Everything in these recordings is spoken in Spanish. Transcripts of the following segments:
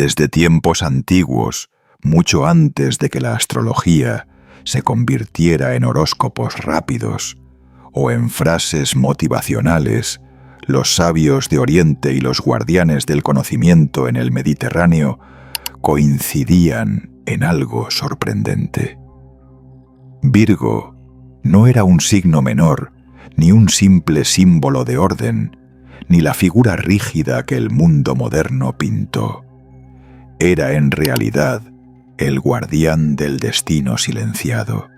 Desde tiempos antiguos, mucho antes de que la astrología se convirtiera en horóscopos rápidos o en frases motivacionales, los sabios de Oriente y los guardianes del conocimiento en el Mediterráneo coincidían en algo sorprendente. Virgo no era un signo menor, ni un simple símbolo de orden, ni la figura rígida que el mundo moderno pintó. Era en realidad el guardián del destino silenciado,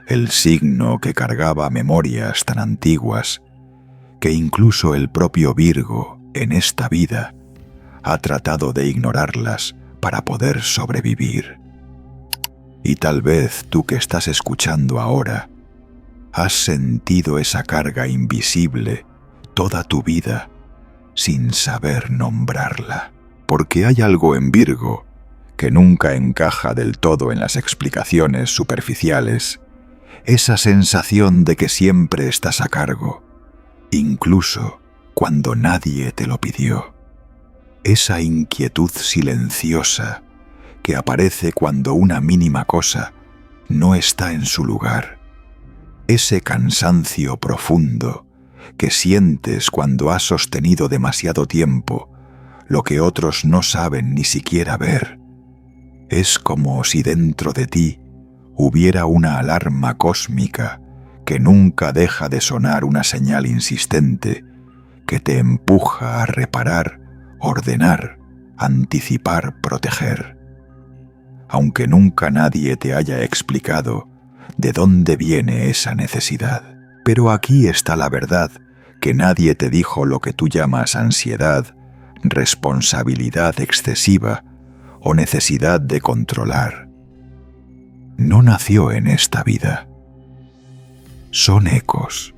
el signo que cargaba memorias tan antiguas que incluso el propio Virgo, en esta vida, ha tratado de ignorarlas para poder sobrevivir. Y tal vez tú que estás escuchando ahora, has sentido esa carga invisible toda tu vida sin saber nombrarla. Porque hay algo en Virgo que nunca encaja del todo en las explicaciones superficiales, esa sensación de que siempre estás a cargo, incluso cuando nadie te lo pidió. Esa inquietud silenciosa que aparece cuando una mínima cosa no está en su lugar. Ese cansancio profundo que sientes cuando has sostenido demasiado tiempo lo que otros no saben ni siquiera ver. Es como si dentro de ti hubiera una alarma cósmica que nunca deja de sonar una señal insistente que te empuja a reparar, ordenar, anticipar, proteger. Aunque nunca nadie te haya explicado de dónde viene esa necesidad. Pero aquí está la verdad, que nadie te dijo lo que tú llamas ansiedad, responsabilidad excesiva o necesidad de controlar. No nació en esta vida. Son ecos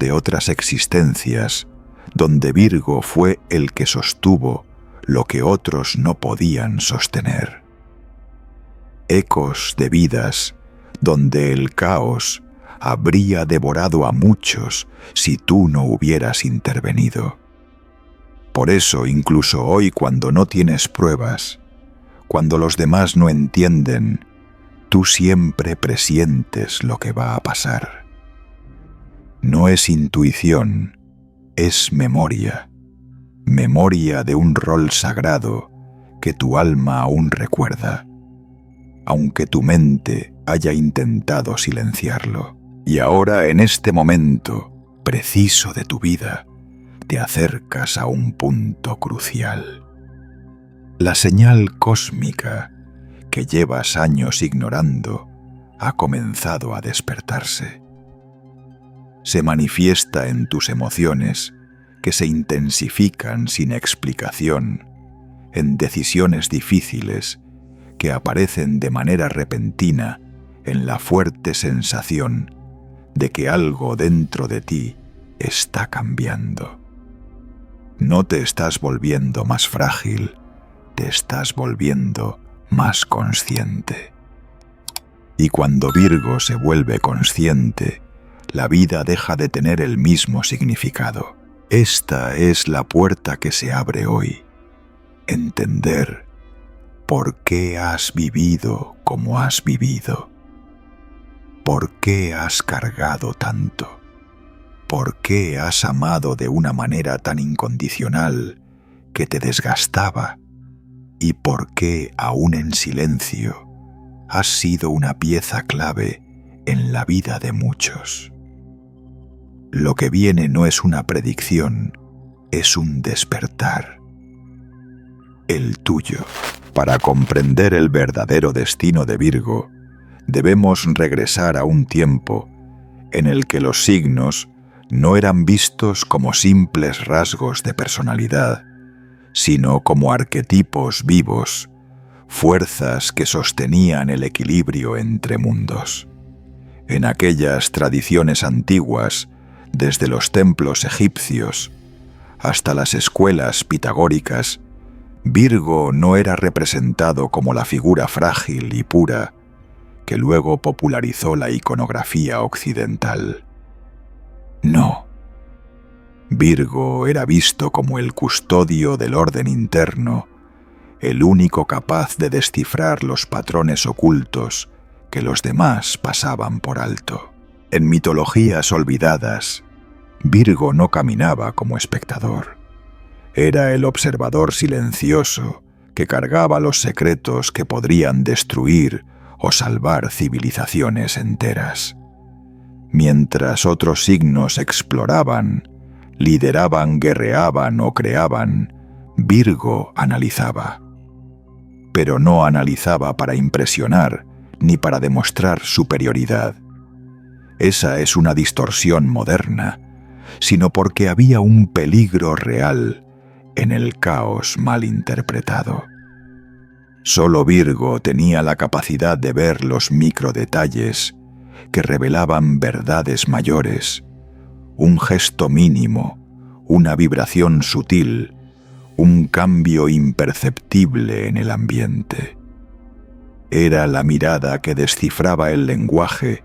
de otras existencias donde Virgo fue el que sostuvo lo que otros no podían sostener. Ecos de vidas donde el caos habría devorado a muchos si tú no hubieras intervenido. Por eso, incluso hoy, cuando no tienes pruebas, cuando los demás no entienden, tú siempre presientes lo que va a pasar. No es intuición, es memoria. Memoria de un rol sagrado que tu alma aún recuerda, aunque tu mente haya intentado silenciarlo. Y ahora, en este momento preciso de tu vida, te acercas a un punto crucial. La señal cósmica que llevas años ignorando ha comenzado a despertarse. Se manifiesta en tus emociones que se intensifican sin explicación, en decisiones difíciles que aparecen de manera repentina en la fuerte sensación de que algo dentro de ti está cambiando. No te estás volviendo más frágil, te estás volviendo más consciente. Y cuando Virgo se vuelve consciente, la vida deja de tener el mismo significado. Esta es la puerta que se abre hoy. Entender por qué has vivido como has vivido. ¿Por qué has cargado tanto? ¿Por qué has amado de una manera tan incondicional que te desgastaba? ¿Y por qué, aún en silencio, has sido una pieza clave en la vida de muchos? Lo que viene no es una predicción, es un despertar. El tuyo. Para comprender el verdadero destino de Virgo, debemos regresar a un tiempo en el que los signos no eran vistos como simples rasgos de personalidad, sino como arquetipos vivos, fuerzas que sostenían el equilibrio entre mundos. En aquellas tradiciones antiguas, desde los templos egipcios hasta las escuelas pitagóricas, Virgo no era representado como la figura frágil y pura que luego popularizó la iconografía occidental. No. Virgo era visto como el custodio del orden interno, el único capaz de descifrar los patrones ocultos que los demás pasaban por alto. En mitologías olvidadas, Virgo no caminaba como espectador. Era el observador silencioso que cargaba los secretos que podrían destruir o salvar civilizaciones enteras. Mientras otros signos exploraban, lideraban, guerreaban o creaban, Virgo analizaba. Pero no analizaba para impresionar ni para demostrar superioridad. Esa es una distorsión moderna, sino porque había un peligro real en el caos mal interpretado. Solo Virgo tenía la capacidad de ver los microdetalles que revelaban verdades mayores, un gesto mínimo, una vibración sutil, un cambio imperceptible en el ambiente. Era la mirada que descifraba el lenguaje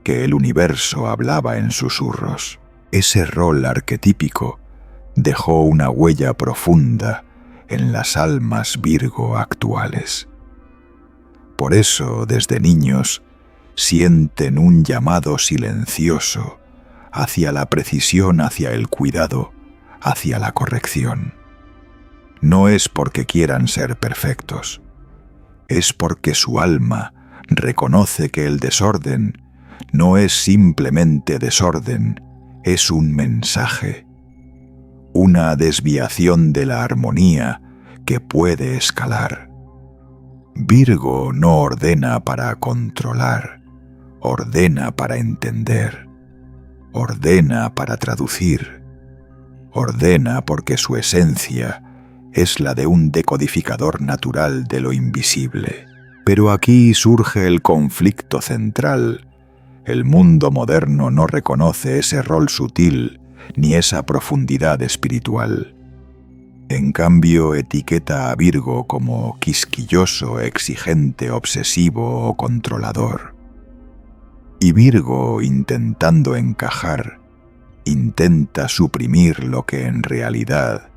que el universo hablaba en susurros. Ese rol arquetípico dejó una huella profunda en las almas Virgo actuales. Por eso, desde niños, sienten un llamado silencioso hacia la precisión, hacia el cuidado, hacia la corrección. No es porque quieran ser perfectos, es porque su alma reconoce que el desorden no es simplemente desorden, es un mensaje, una desviación de la armonía que puede escalar. Virgo no ordena para controlar, ordena para entender, ordena para traducir, ordena porque su esencia es la de un decodificador natural de lo invisible. Pero aquí surge el conflicto central. El mundo moderno no reconoce ese rol sutil ni esa profundidad espiritual. En cambio, etiqueta a Virgo como quisquilloso, exigente, obsesivo o controlador. Y Virgo, intentando encajar, intenta suprimir lo que en realidad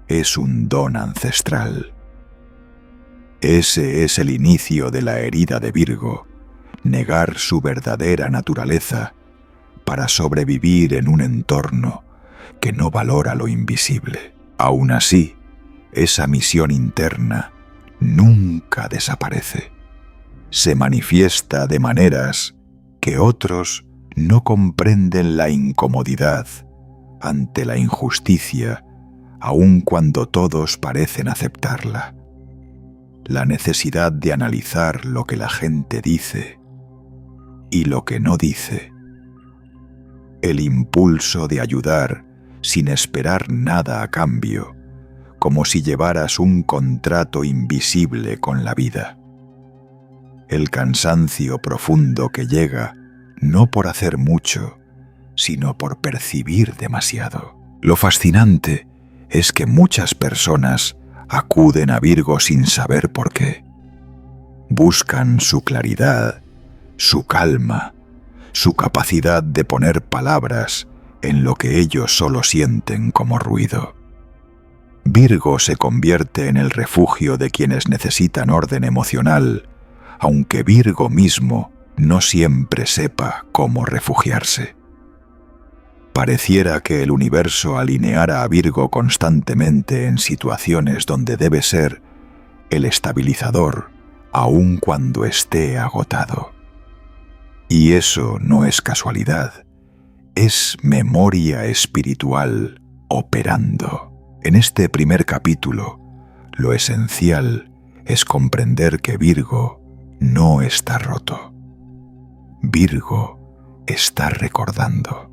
es un don ancestral. Ese es el inicio de la herida de Virgo, negar su verdadera naturaleza para sobrevivir en un entorno que no valora lo invisible. Aún así, esa misión interna nunca desaparece. Se manifiesta de maneras que otros no comprenden la incomodidad ante la injusticia, aun cuando todos parecen aceptarla. La necesidad de analizar lo que la gente dice y lo que no dice. El impulso de ayudar sin esperar nada a cambio, como si llevaras un contrato invisible con la vida. El cansancio profundo que llega no por hacer mucho, sino por percibir demasiado. Lo fascinante es que muchas personas acuden a Virgo sin saber por qué. Buscan su claridad, su calma, su capacidad de poner palabras en lo que ellos solo sienten como ruido. Virgo se convierte en el refugio de quienes necesitan orden emocional, aunque Virgo mismo no siempre sepa cómo refugiarse. Pareciera que el universo alineara a Virgo constantemente en situaciones donde debe ser el estabilizador, aun cuando esté agotado. Y eso no es casualidad, es memoria espiritual operando. En este primer capítulo, lo esencial es comprender que Virgo no está roto. Virgo está recordando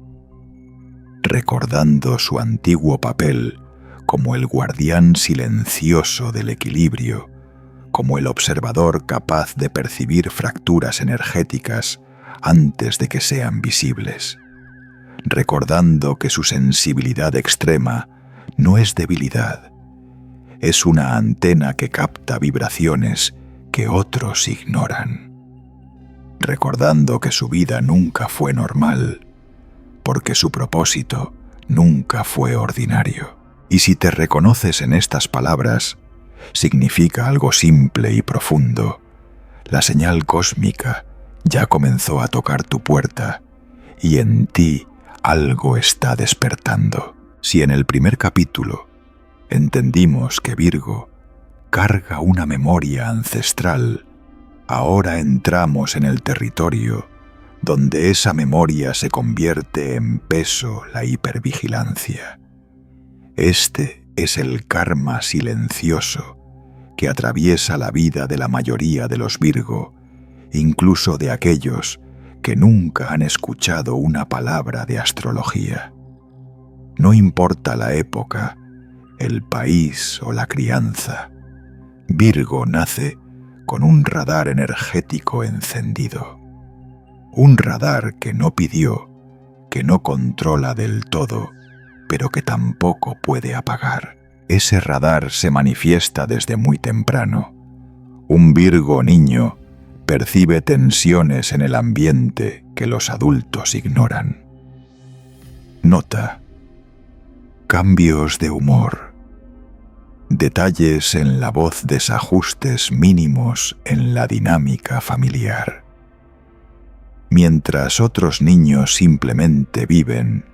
su antiguo papel como el guardián silencioso del equilibrio, como el observador capaz de percibir fracturas energéticas antes de que sean visibles, recordando que su sensibilidad extrema no es debilidad, es una antena que capta vibraciones que otros ignoran, recordando que su vida nunca fue normal, porque su propósito nunca fue ordinario. Y si te reconoces en estas palabras, significa algo simple y profundo. La señal cósmica ya comenzó a tocar tu puerta y en ti algo está despertando. Si en el primer capítulo entendimos que Virgo carga una memoria ancestral, ahora entramos en el territorio donde esa memoria se convierte en peso, la hipervigilancia. Este es el karma silencioso que atraviesa la vida de la mayoría de los Virgo, incluso de aquellos que nunca han escuchado una palabra de astrología. No importa la época, el país o la crianza, Virgo nace con un radar energético encendido. Un radar que no pidió, que no controla del todo, pero que tampoco puede apagar. Ese radar se manifiesta desde muy temprano. Un Virgo niño percibe tensiones en el ambiente que los adultos ignoran. Nota: cambios de humor, detalles en la voz, desajustes mínimos en la dinámica familiar. Mientras otros niños simplemente viven,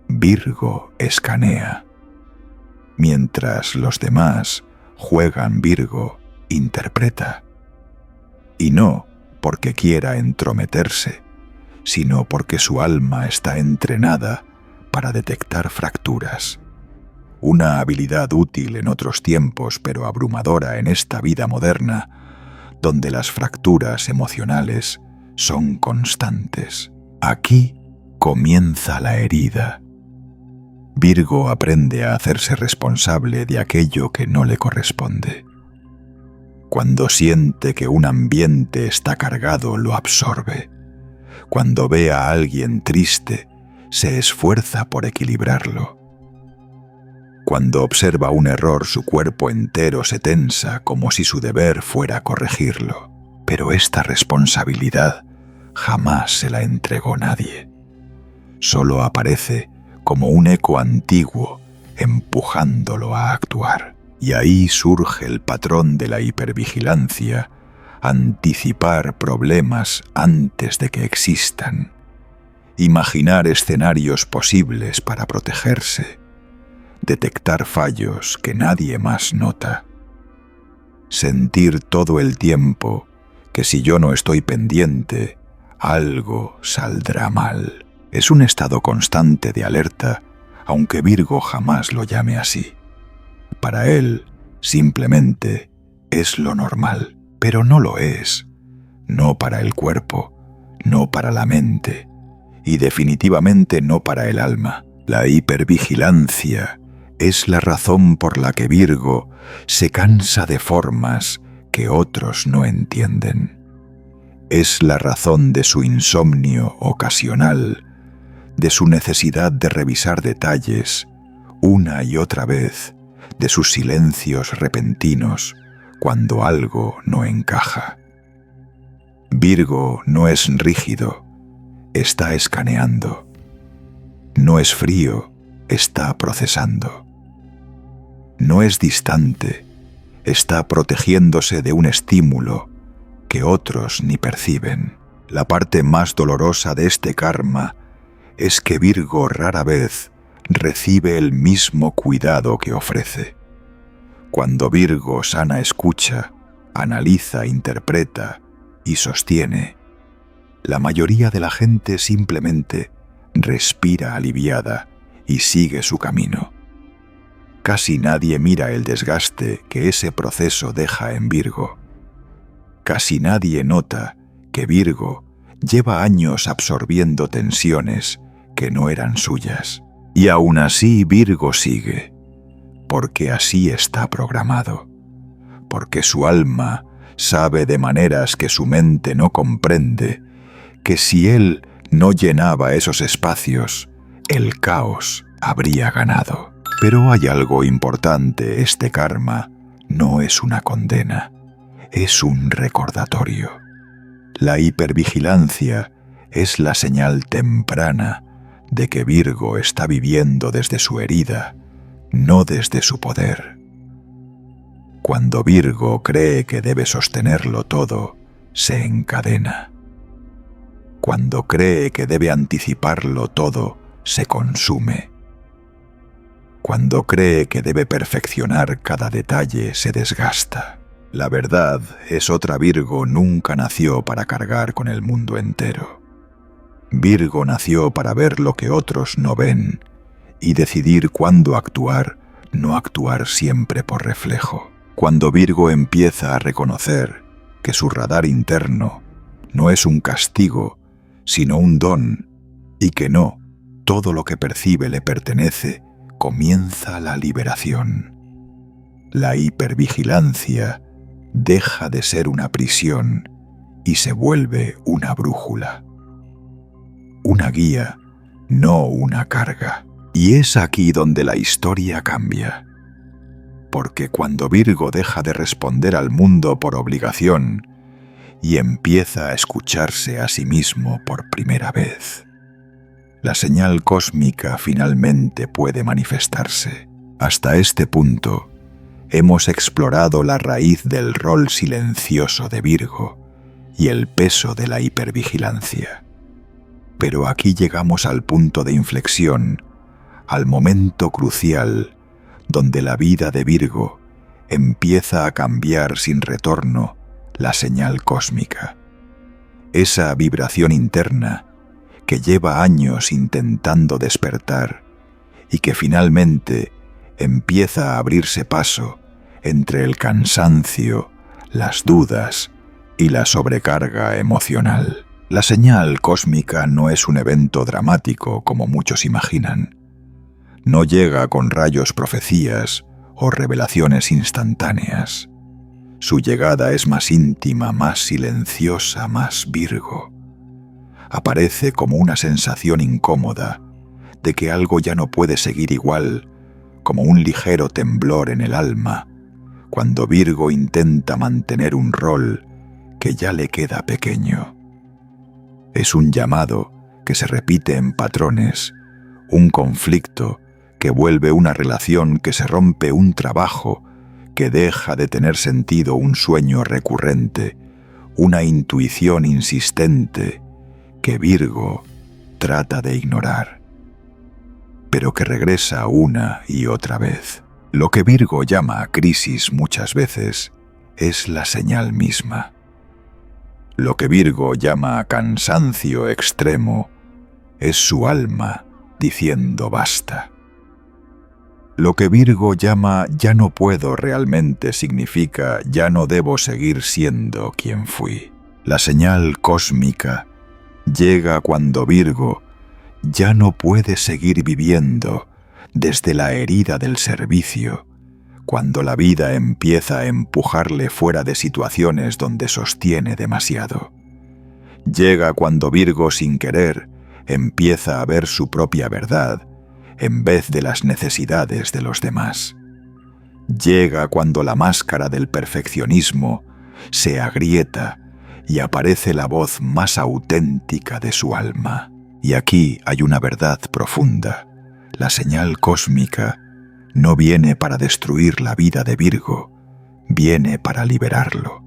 Virgo escanea. Mientras los demás juegan, Virgo interpreta. Y no porque quiera entrometerse, sino porque su alma está entrenada para detectar fracturas. Una habilidad útil en otros tiempos, pero abrumadora en esta vida moderna, donde las fracturas emocionales son constantes. Aquí comienza la herida. Virgo aprende a hacerse responsable de aquello que no le corresponde. Cuando siente que un ambiente está cargado, lo absorbe. Cuando ve a alguien triste, se esfuerza por equilibrarlo. Cuando observa un error, su cuerpo entero se tensa como si su deber fuera corregirlo. Pero esta responsabilidad jamás se la entregó nadie. Solo aparece como un eco antiguo empujándolo a actuar. Y ahí surge el patrón de la hipervigilancia: anticipar problemas antes de que existan, imaginar escenarios posibles para protegerse, detectar fallos que nadie más nota, sentir todo el tiempo que si yo no estoy pendiente, algo saldrá mal. Es un estado constante de alerta, aunque Virgo jamás lo llame así. Para él, simplemente, es lo normal, pero no lo es. No para el cuerpo, no para la mente, y definitivamente no para el alma. La hipervigilancia es la razón por la que Virgo se cansa de formas que otros no entienden. Es la razón de su insomnio ocasional, de su necesidad de revisar detalles una y otra vez, de sus silencios repentinos cuando algo no encaja. Virgo no es rígido, está escaneando. No es frío, está procesando. No es distante, está protegiéndose de un estímulo que otros ni perciben. La parte más dolorosa de este karma es que Virgo rara vez recibe el mismo cuidado que ofrece. Cuando Virgo sana escucha, analiza, interpreta y sostiene, la mayoría de la gente simplemente respira aliviada y sigue su camino. Casi nadie mira el desgaste que ese proceso deja en Virgo. Casi nadie nota que Virgo lleva años absorbiendo tensiones que no eran suyas. Y aún así Virgo sigue, porque así está programado, porque su alma sabe de maneras que su mente no comprende, que si él no llenaba esos espacios, el caos habría ganado. Pero hay algo importante: este karma no es una condena, es un recordatorio. La hipervigilancia es la señal temprana de que Virgo está viviendo desde su herida, no desde su poder. Cuando Virgo cree que debe sostenerlo todo, se encadena. Cuando cree que debe anticiparlo todo, se consume. Cuando cree que debe perfeccionar cada detalle, se desgasta. La verdad es otra Virgo nunca nació para cargar con el mundo entero. Virgo nació para ver lo que otros no ven y decidir cuándo actuar, no actuar siempre por reflejo. Cuando Virgo empieza a reconocer que su radar interno no es un castigo, sino un don, y que no todo lo que percibe le pertenece, comienza la liberación. La hipervigilancia deja de ser una prisión y se vuelve una brújula. Una guía, no una carga. Y es aquí donde la historia cambia. Porque cuando Virgo deja de responder al mundo por obligación y empieza a escucharse a sí mismo por primera vez, la señal cósmica finalmente puede manifestarse. Hasta este punto, hemos explorado la raíz del rol silencioso de Virgo y el peso de la hipervigilancia. Pero aquí llegamos al punto de inflexión, al momento crucial donde la vida de Virgo empieza a cambiar sin retorno la señal cósmica. Esa vibración interna que lleva años intentando despertar y que finalmente empieza a abrirse paso entre el cansancio, las dudas y la sobrecarga emocional. La señal cósmica no es un evento dramático como muchos imaginan. No llega con rayos profecías o revelaciones instantáneas. Su llegada es más íntima, más silenciosa, más Virgo. Aparece como una sensación incómoda de que algo ya no puede seguir igual, como un ligero temblor en el alma, cuando Virgo intenta mantener un rol que ya le queda pequeño. Es un llamado que se repite en patrones, un conflicto que vuelve una relación, que se rompe un trabajo, que deja de tener sentido un sueño recurrente, una intuición insistente que Virgo trata de ignorar, pero que regresa una y otra vez. Lo que Virgo llama crisis muchas veces es la señal misma. Lo que Virgo llama cansancio extremo es su alma diciendo basta. Lo que Virgo llama ya no puedo realmente significa ya no debo seguir siendo quien fui. La señal cósmica llega cuando Virgo ya no puede seguir viviendo desde la herida del servicio, cuando la vida empieza a empujarle fuera de situaciones donde sostiene demasiado. Llega cuando Virgo sin querer empieza a ver su propia verdad en vez de las necesidades de los demás. Llega cuando la máscara del perfeccionismo se agrieta y aparece la voz más auténtica de su alma. Y aquí hay una verdad profunda. La señal cósmica no viene para destruir la vida de Virgo, viene para liberarlo.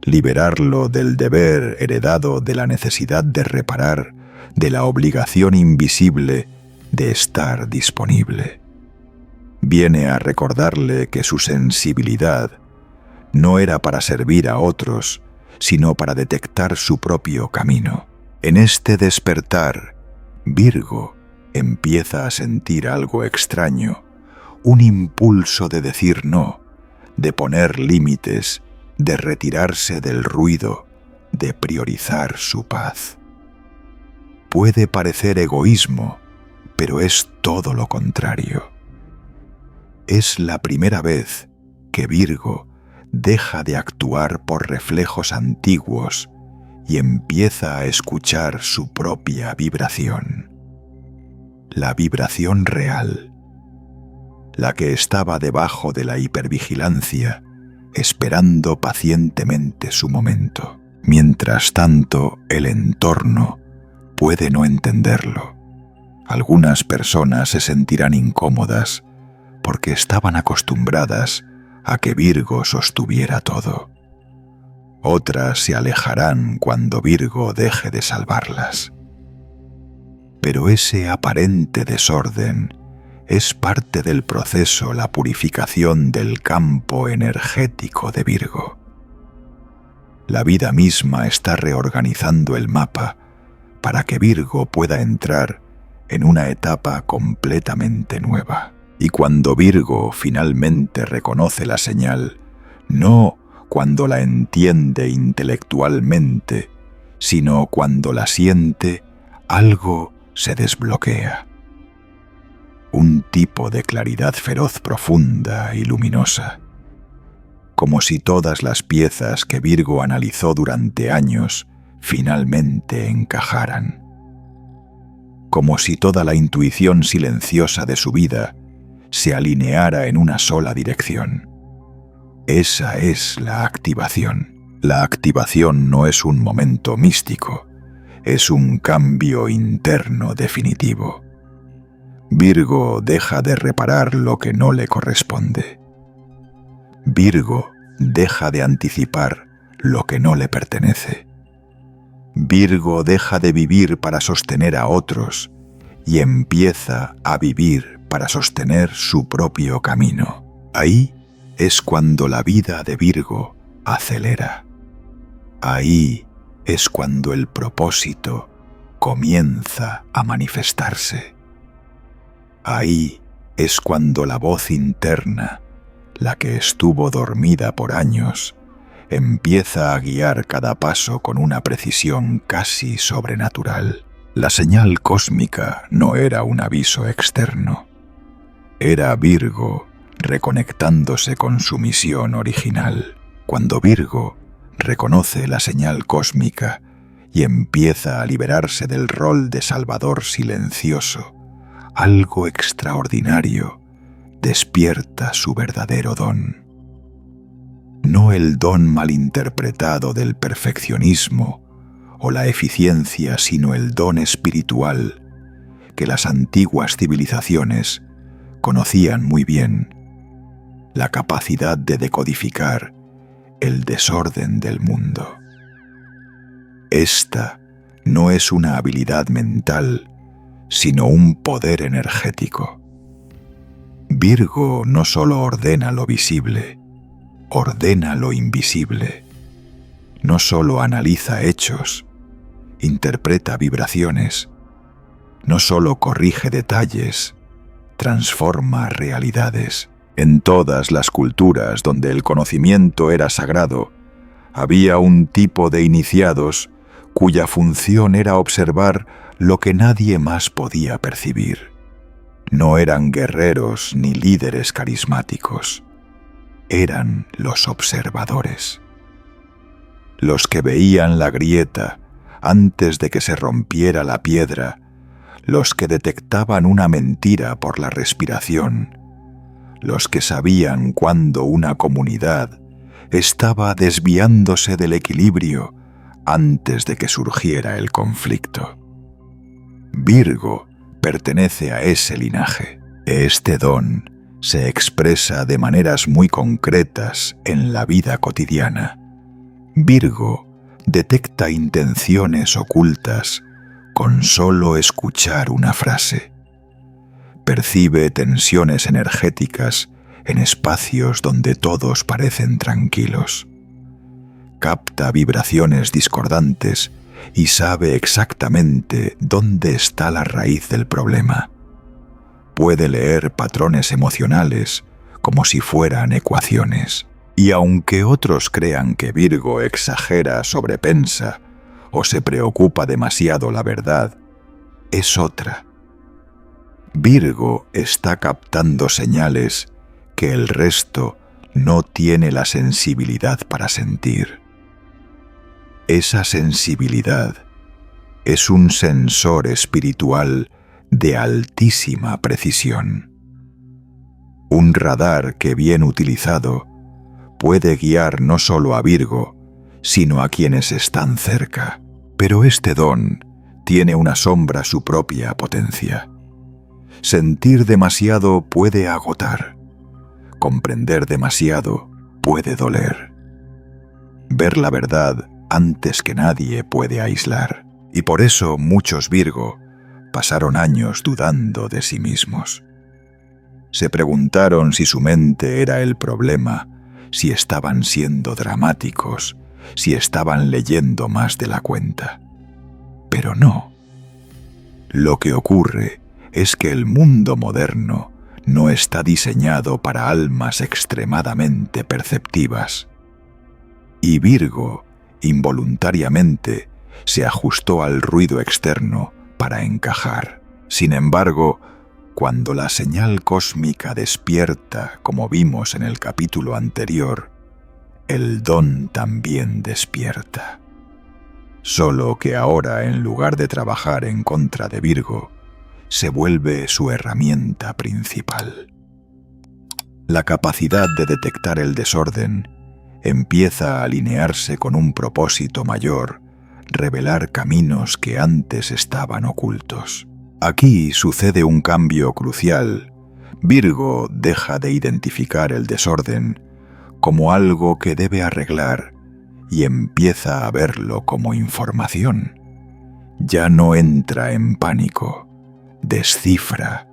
Liberarlo del deber heredado, de la necesidad de reparar, de la obligación invisible de estar disponible. Viene a recordarle que su sensibilidad no era para servir a otros, sino para detectar su propio camino. En este despertar, Virgo empieza a sentir algo extraño, un impulso de decir no, de poner límites, de retirarse del ruido, de priorizar su paz. Puede parecer egoísmo, pero es todo lo contrario. Es la primera vez que Virgo deja de actuar por reflejos antiguos y empieza a escuchar su propia vibración. La vibración real, la que estaba debajo de la hipervigilancia, esperando pacientemente su momento. Mientras tanto, el entorno puede no entenderlo. Algunas personas se sentirán incómodas porque estaban acostumbradas a que Virgo sostuviera todo. Otras se alejarán cuando Virgo deje de salvarlas. Pero ese aparente desorden es parte del proceso, la purificación del campo energético de Virgo. La vida misma está reorganizando el mapa para que Virgo pueda entrar en una etapa completamente nueva. Y cuando Virgo finalmente reconoce la señal, no cuando la entiende intelectualmente, sino cuando la siente, algo se desbloquea. Un tipo de claridad feroz, profunda y luminosa, como si todas las piezas que Virgo analizó durante años finalmente encajaran. Como si toda la intuición silenciosa de su vida se alineara en una sola dirección. Esa es la activación. La activación no es un momento místico, es un cambio interno definitivo. Virgo deja de reparar lo que no le corresponde. Virgo deja de anticipar lo que no le pertenece. Virgo deja de vivir para sostener a otros y empieza a vivir para sostener su propio camino. Ahí es cuando la vida de Virgo acelera. Ahí es cuando el propósito comienza a manifestarse. Ahí es cuando la voz interna, la que estuvo dormida por años, empieza a guiar cada paso con una precisión casi sobrenatural. La señal cósmica no era un aviso externo. Era Virgo reconectándose con su misión original. Cuando Virgo reconoce la señal cósmica y empieza a liberarse del rol de salvador silencioso, algo extraordinario despierta su verdadero don. No el don malinterpretado del perfeccionismo o la eficiencia, sino el don espiritual que las antiguas civilizaciones conocían muy bien, la capacidad de decodificar el desorden del mundo. Esta no es una habilidad mental, sino un poder energético. Virgo no solo ordena lo visible, ordena lo invisible. No solo analiza hechos, interpreta vibraciones. No solo corrige detalles, transforma realidades. En todas las culturas donde el conocimiento era sagrado, había un tipo de iniciados cuya función era observar lo que nadie más podía percibir. No eran guerreros ni líderes carismáticos, eran los observadores. Los que veían la grieta antes de que se rompiera la piedra, los que detectaban una mentira por la respiración, los que sabían cuándo una comunidad estaba desviándose del equilibrio antes de que surgiera el conflicto. Virgo pertenece a ese linaje. Este don se expresa de maneras muy concretas en la vida cotidiana. Virgo detecta intenciones ocultas con solo escuchar una frase. Percibe tensiones energéticas en espacios donde todos parecen tranquilos. Capta vibraciones discordantes y sabe exactamente dónde está la raíz del problema. Puede leer patrones emocionales como si fueran ecuaciones. Y aunque otros crean que Virgo exagera, sobrepensa o se preocupa demasiado, la verdad es otra. Virgo está captando señales que el resto no tiene la sensibilidad para sentir. Esa sensibilidad es un sensor espiritual de altísima precisión. Un radar que, bien utilizado, puede guiar no solo a Virgo, sino a quienes están cerca. Pero este don tiene una sombra, su propia potencia. Sentir demasiado puede agotar. Comprender demasiado puede doler. Ver la verdad antes que nadie puede aislar. Y por eso muchos Virgo pasaron años dudando de sí mismos. Se preguntaron si su mente era el problema, si estaban siendo dramáticos, si estaban leyendo más de la cuenta. Pero no. Lo que ocurre es que el mundo moderno no está diseñado para almas extremadamente perceptivas. Y Virgo, involuntariamente, se ajustó al ruido externo para encajar. Sin embargo, cuando la señal cósmica despierta, como vimos en el capítulo anterior, el don también despierta. Solo que ahora, en lugar de trabajar en contra de Virgo, se vuelve su herramienta principal. La capacidad de detectar el desorden empieza a alinearse con un propósito mayor, revelar caminos que antes estaban ocultos. Aquí sucede un cambio crucial. Virgo deja de identificar el desorden como algo que debe arreglar y empieza a verlo como información. Ya no entra en pánico, descifra,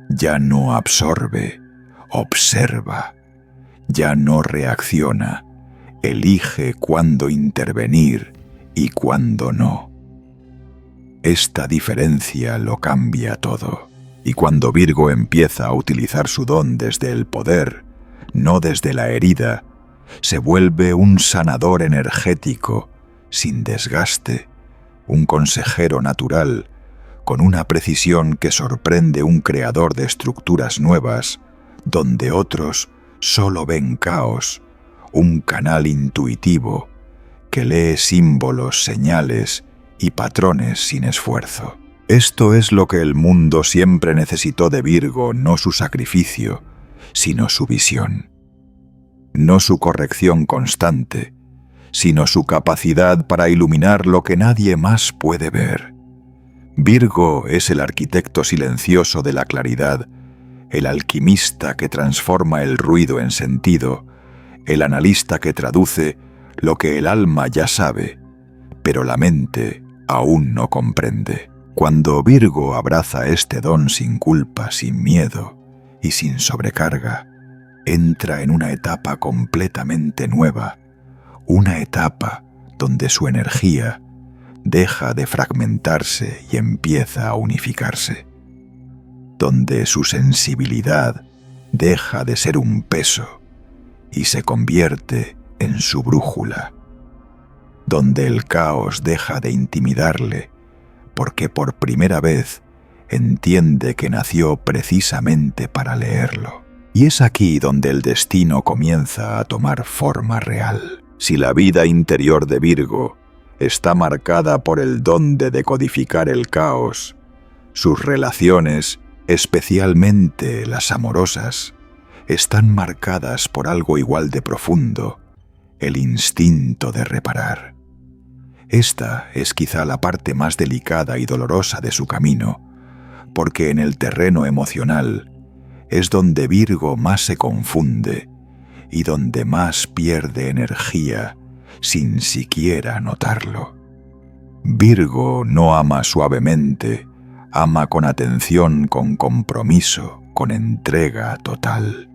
ya no absorbe, observa, ya no reacciona, elige cuándo intervenir y cuándo no. Esta diferencia lo cambia todo, y cuando Virgo empieza a utilizar su don desde el poder, no desde la herida, se vuelve un sanador energético, sin desgaste, un consejero natural, con una precisión que sorprende un creador de estructuras nuevas, donde otros solo ven caos, un canal intuitivo que lee símbolos, señales y patrones sin esfuerzo. Esto es lo que el mundo siempre necesitó de Virgo, no su sacrificio, sino su visión. No su corrección constante, sino su capacidad para iluminar lo que nadie más puede ver. Virgo es el arquitecto silencioso de la claridad, el alquimista que transforma el ruido en sentido, el analista que traduce lo que el alma ya sabe, pero la mente aún no comprende. Cuando Virgo abraza este don sin culpa, sin miedo y sin sobrecarga, entra en una etapa completamente nueva, una etapa donde su energía deja de fragmentarse y empieza a unificarse, donde su sensibilidad deja de ser un peso y se convierte en su brújula, donde el caos deja de intimidarle porque por primera vez entiende que nació precisamente para leerlo. Y es aquí donde el destino comienza a tomar forma real. Si la vida interior de Virgo está marcada por el don de decodificar el caos, sus relaciones, especialmente las amorosas, están marcadas por algo igual de profundo, el instinto de reparar. Esta es quizá la parte más delicada y dolorosa de su camino, porque en el terreno emocional es donde Virgo más se confunde y donde más pierde energía sin siquiera notarlo. Virgo no ama suavemente, ama con atención, con compromiso, con entrega total.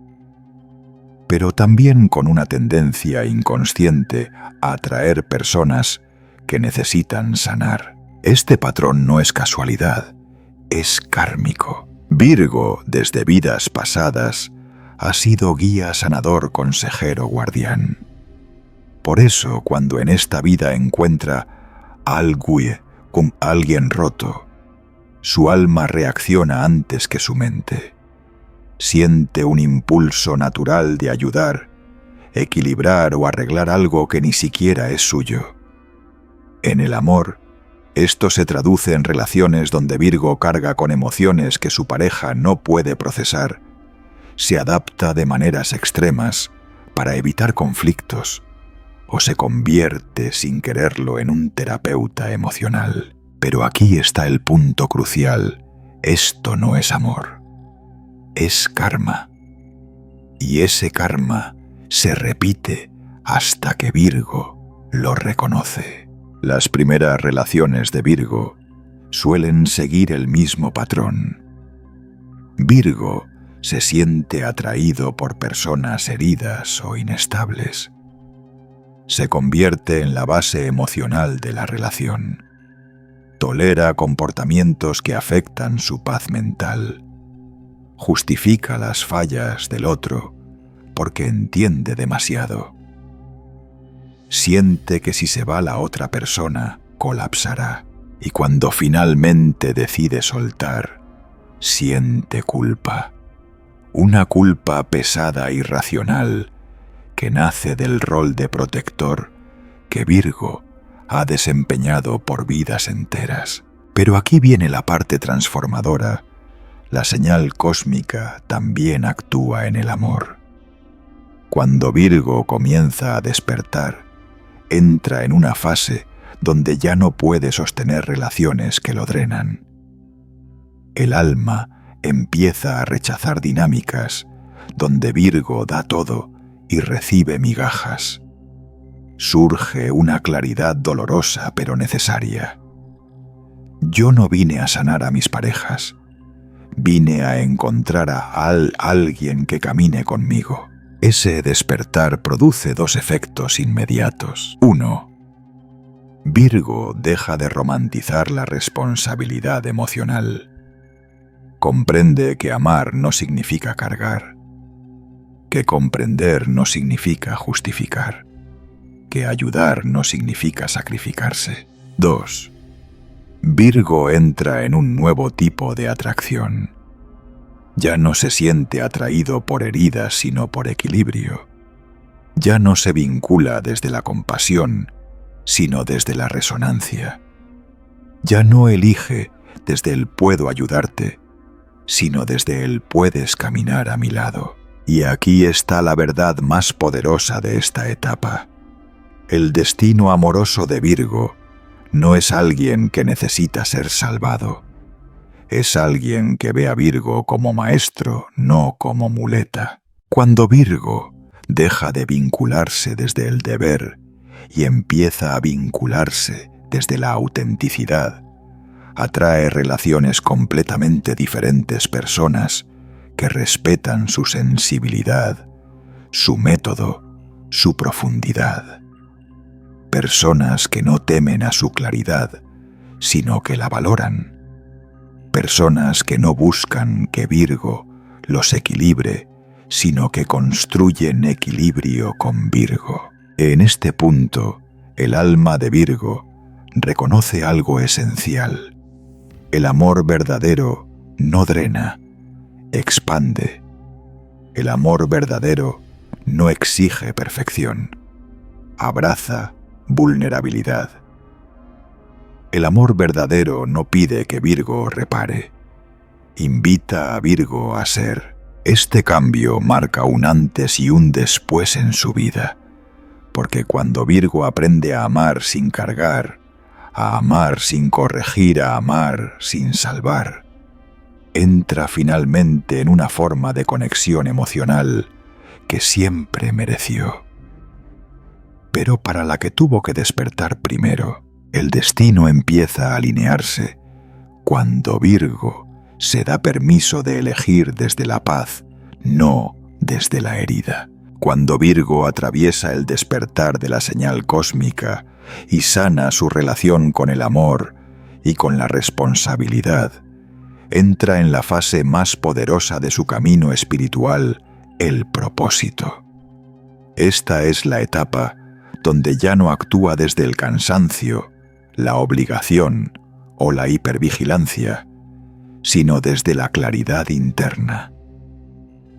Pero también con una tendencia inconsciente a atraer personas que necesitan sanar. Este patrón no es casualidad, es kármico. Virgo, desde vidas pasadas, ha sido guía, sanador, consejero, guardián. Por eso, cuando en esta vida encuentra alguien roto, su alma reacciona antes que su mente. Siente un impulso natural de ayudar, equilibrar o arreglar algo que ni siquiera es suyo. En el amor, esto se traduce en relaciones donde Virgo carga con emociones que su pareja no puede procesar, se adapta de maneras extremas para evitar conflictos, o se convierte sin quererlo en un terapeuta emocional. Pero aquí está el punto crucial. Esto no es amor, es karma. Y ese karma se repite hasta que Virgo lo reconoce. Las primeras relaciones de Virgo suelen seguir el mismo patrón. Virgo se siente atraído por personas heridas o inestables. Se convierte en la base emocional de la relación. Tolera comportamientos que afectan su paz mental. Justifica las fallas del otro porque entiende demasiado. Siente que si se va la otra persona, colapsará. Y cuando finalmente decide soltar, siente culpa. Una culpa pesada y racional que nace del rol de protector que Virgo ha desempeñado por vidas enteras. Pero aquí viene la parte transformadora. La señal cósmica también actúa en el amor. Cuando Virgo comienza a despertar, entra en una fase donde ya no puede sostener relaciones que lo drenan. El alma empieza a rechazar dinámicas donde Virgo da todo y recibe migajas. Surge una claridad dolorosa pero necesaria. Yo no vine a sanar a mis parejas. Vine a encontrar a alguien que camine conmigo. Ese despertar produce dos efectos inmediatos. 1. Virgo deja de romantizar la responsabilidad emocional. Comprende que amar no significa cargar, que comprender no significa justificar, que ayudar no significa sacrificarse. 2. Virgo entra en un nuevo tipo de atracción. Ya no se siente atraído por heridas, sino por equilibrio. Ya no se vincula desde la compasión, sino desde la resonancia. Ya no elige desde el puedo ayudarte, sino desde el puedes caminar a mi lado. Y aquí está la verdad más poderosa de esta etapa. El destino amoroso de Virgo no es alguien que necesita ser salvado. Es alguien que ve a Virgo como maestro, no como muleta. Cuando Virgo deja de vincularse desde el deber y empieza a vincularse desde la autenticidad, atrae relaciones completamente diferentes, personas que respetan su sensibilidad, su método, su profundidad. Personas que no temen a su claridad, sino que la valoran. Personas que no buscan que Virgo los equilibre, sino que construyen equilibrio con Virgo. En este punto, el alma de Virgo reconoce algo esencial. El amor verdadero no drena, expande. El amor verdadero no exige perfección, abraza vulnerabilidad. El amor verdadero no pide que Virgo repare, invita a Virgo a ser. Este cambio marca un antes y un después en su vida, porque cuando Virgo aprende a amar sin cargar, a amar sin corregir, a amar sin salvar, entra finalmente en una forma de conexión emocional que siempre mereció, pero para la que tuvo que despertar primero. El destino empieza a alinearse cuando Virgo se da permiso de elegir desde la paz, no desde la herida. Cuando Virgo atraviesa el despertar de la señal cósmica y sana su relación con el amor y con la responsabilidad, entra en la fase más poderosa de su camino espiritual, el propósito. Esta es la etapa donde ya no actúa desde el cansancio, la obligación o la hipervigilancia, sino desde la claridad interna.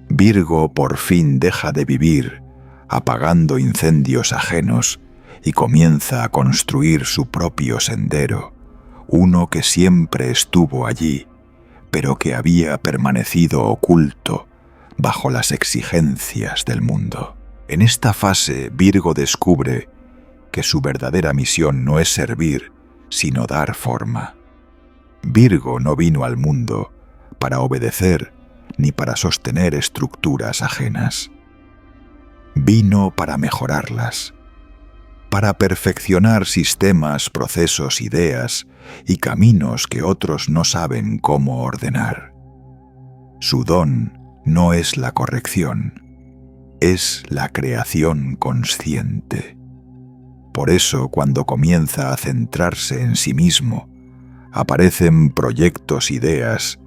Virgo por fin deja de vivir apagando incendios ajenos y comienza a construir su propio sendero, uno que siempre estuvo allí, pero que había permanecido oculto bajo las exigencias del mundo. En esta fase, Virgo descubre que su verdadera misión no es servir, sino dar forma. Virgo no vino al mundo para obedecer ni para sostener estructuras ajenas. Vino para mejorarlas, para perfeccionar sistemas, procesos, ideas y caminos que otros no saben cómo ordenar. Su don no es la corrección, es la creación consciente. Por eso, cuando comienza a centrarse en sí mismo, aparecen proyectos, ideas,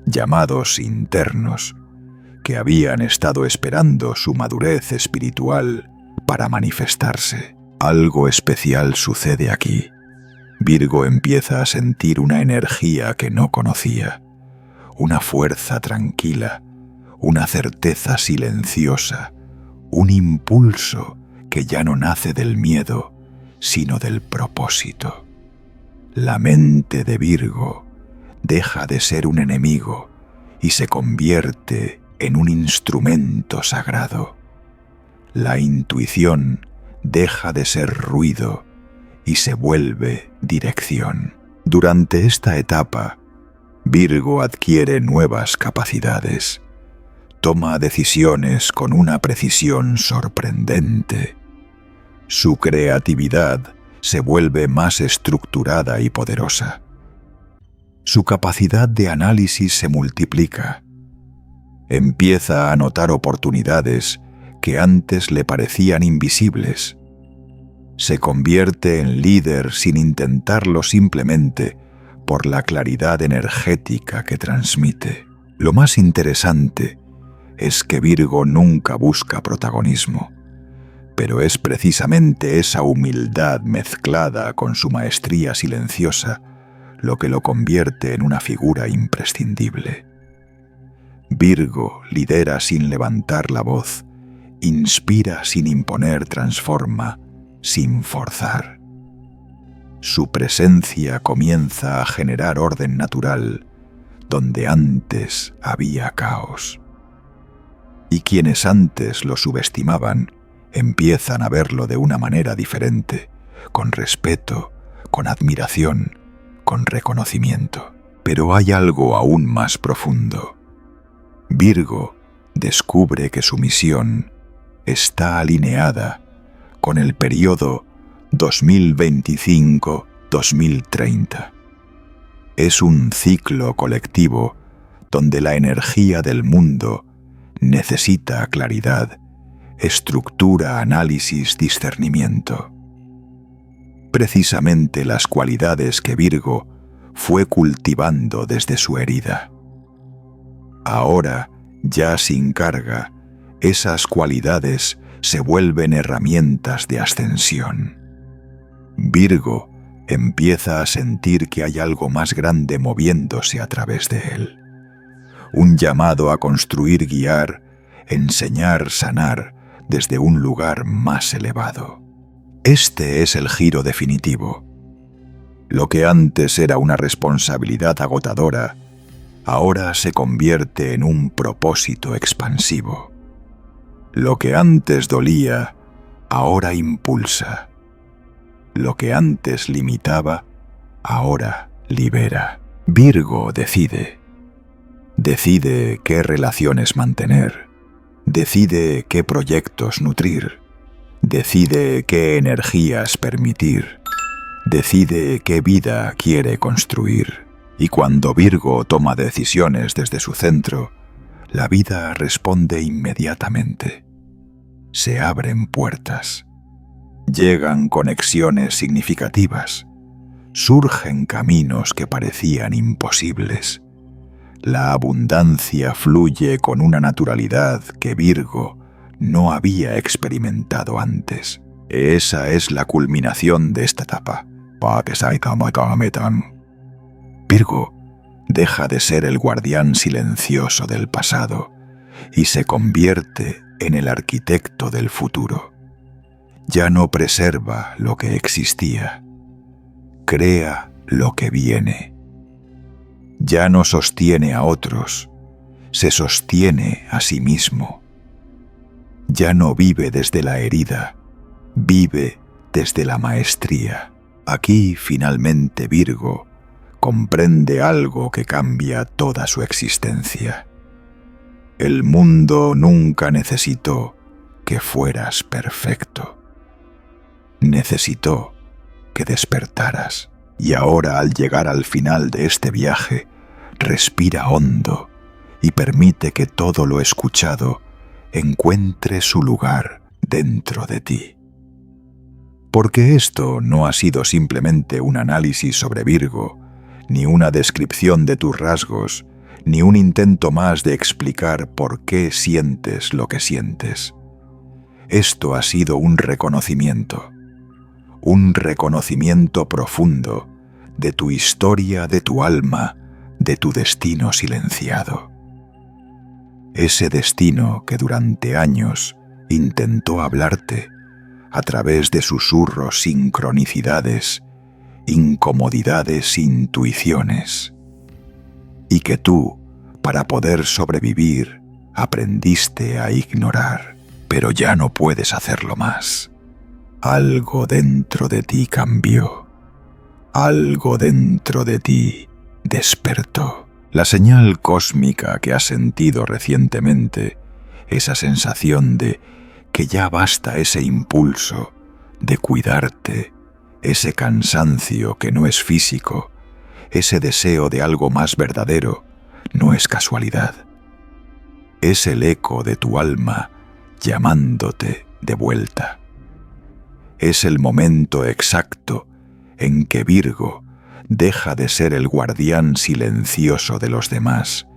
llamados internos, que habían estado esperando su madurez espiritual para manifestarse. Algo especial sucede aquí. Virgo empieza a sentir una energía que no conocía, una fuerza tranquila, una certeza silenciosa, un impulso que ya no nace del miedo, sino del propósito. La mente de Virgo deja de ser un enemigo y se convierte en un instrumento sagrado. La intuición deja de ser ruido y se vuelve dirección. Durante esta etapa, Virgo adquiere nuevas capacidades. Toma decisiones con una precisión sorprendente. Su creatividad se vuelve más estructurada y poderosa. Su capacidad de análisis se multiplica. Empieza a notar oportunidades que antes le parecían invisibles. Se convierte en líder sin intentarlo, simplemente por la claridad energética que transmite. Lo más interesante es que Virgo nunca busca protagonismo, pero es precisamente esa humildad mezclada con su maestría silenciosa lo que lo convierte en una figura imprescindible. Virgo lidera sin levantar la voz, inspira sin imponer, transforma sin forzar. Su presencia comienza a generar orden natural donde antes había caos. Y quienes antes lo subestimaban empiezan a verlo de una manera diferente, con respeto, con admiración, con reconocimiento. Pero hay algo aún más profundo. Virgo descubre que su misión está alineada con el periodo 2025-2030. Es un ciclo colectivo donde la energía del mundo necesita claridad, estructura, análisis, discernimiento. Precisamente las cualidades que Virgo fue cultivando desde su herida. Ahora, ya sin carga, esas cualidades se vuelven herramientas de ascensión. Virgo empieza a sentir que hay algo más grande moviéndose a través de él. Un llamado a construir, guiar, enseñar, sanar desde un lugar más elevado. Este es el giro definitivo. Lo que antes era una responsabilidad agotadora, ahora se convierte en un propósito expansivo. Lo que antes dolía, ahora impulsa. Lo que antes limitaba, ahora libera. Virgo decide. Decide qué relaciones mantener. Decide qué proyectos nutrir. Decide qué energías permitir. Decide qué vida quiere construir. Y cuando Virgo toma decisiones desde su centro, la vida responde inmediatamente. Se abren puertas. Llegan conexiones significativas. Surgen caminos que parecían imposibles. La abundancia fluye con una naturalidad que Virgo no había experimentado antes. Esa es la culminación de esta etapa. Virgo deja de ser el guardián silencioso del pasado y se convierte en el arquitecto del futuro. Ya no preserva lo que existía, crea lo que viene. Ya no sostiene a otros, se sostiene a sí mismo. Ya no vive desde la herida, vive desde la maestría. Aquí finalmente Virgo comprende algo que cambia toda su existencia. El mundo nunca necesitó que fueras perfecto. Necesitó que despertaras. Y ahora, al llegar al final de este viaje, respira hondo y permite que todo lo escuchado encuentre su lugar dentro de ti. Porque esto no ha sido simplemente un análisis sobre Virgo, ni una descripción de tus rasgos, ni un intento más de explicar por qué sientes lo que sientes. Esto ha sido un reconocimiento profundo de tu historia, de tu alma, de tu destino silenciado. Ese destino que durante años intentó hablarte a través de susurros, sincronicidades, incomodidades, intuiciones, y que tú, para poder sobrevivir, aprendiste a ignorar, pero ya no puedes hacerlo más. Algo dentro de ti cambió. Algo dentro de ti despertó. La señal cósmica que has sentido recientemente, esa sensación de que ya basta ese impulso de cuidarte, ese cansancio que no es físico, ese deseo de algo más verdadero, no es casualidad. Es el eco de tu alma llamándote de vuelta. Es el momento exacto en que Virgo deja de ser el guardián silencioso de los demás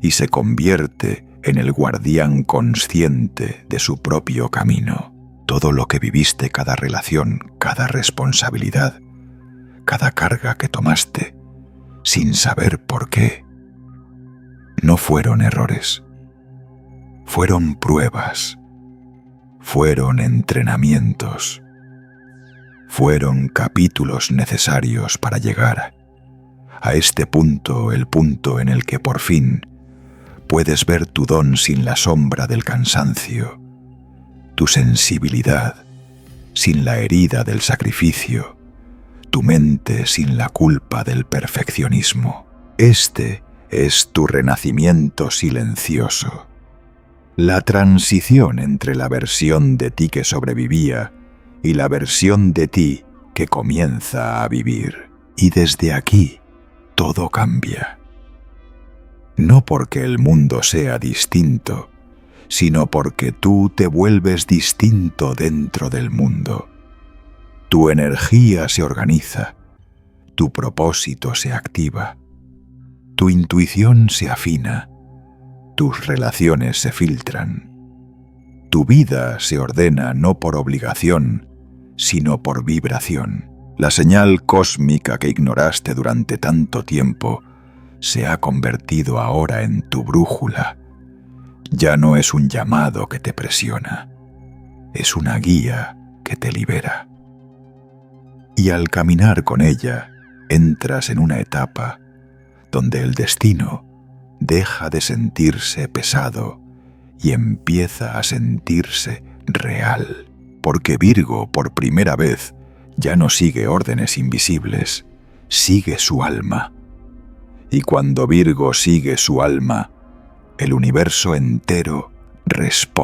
y se convierte en el guardián consciente de su propio camino. Todo lo que viviste, cada relación, cada responsabilidad, cada carga que tomaste, sin saber por qué, no fueron errores, fueron pruebas, fueron entrenamientos, fueron capítulos necesarios para llegar a este punto, el punto en el que por fin puedes ver tu don sin la sombra del cansancio, tu sensibilidad sin la herida del sacrificio, tu mente sin la culpa del perfeccionismo. Este es tu renacimiento silencioso, la transición entre la versión de ti que sobrevivía y la versión de ti que comienza a vivir. Y desde aquí todo cambia. No porque el mundo sea distinto, sino porque tú te vuelves distinto dentro del mundo. Tu energía se organiza, tu propósito se activa, tu intuición se afina, tus relaciones se filtran, tu vida se ordena no por obligación, sino por vibración. La señal cósmica que ignoraste durante tanto tiempo se ha convertido ahora en tu brújula. Ya no es un llamado que te presiona, es una guía que te libera. Y al caminar con ella, entras en una etapa donde el destino deja de sentirse pesado y empieza a sentirse real. Porque Virgo, por primera vez, ya no sigue órdenes invisibles, sigue su alma. Y cuando Virgo sigue su alma, el universo entero responde.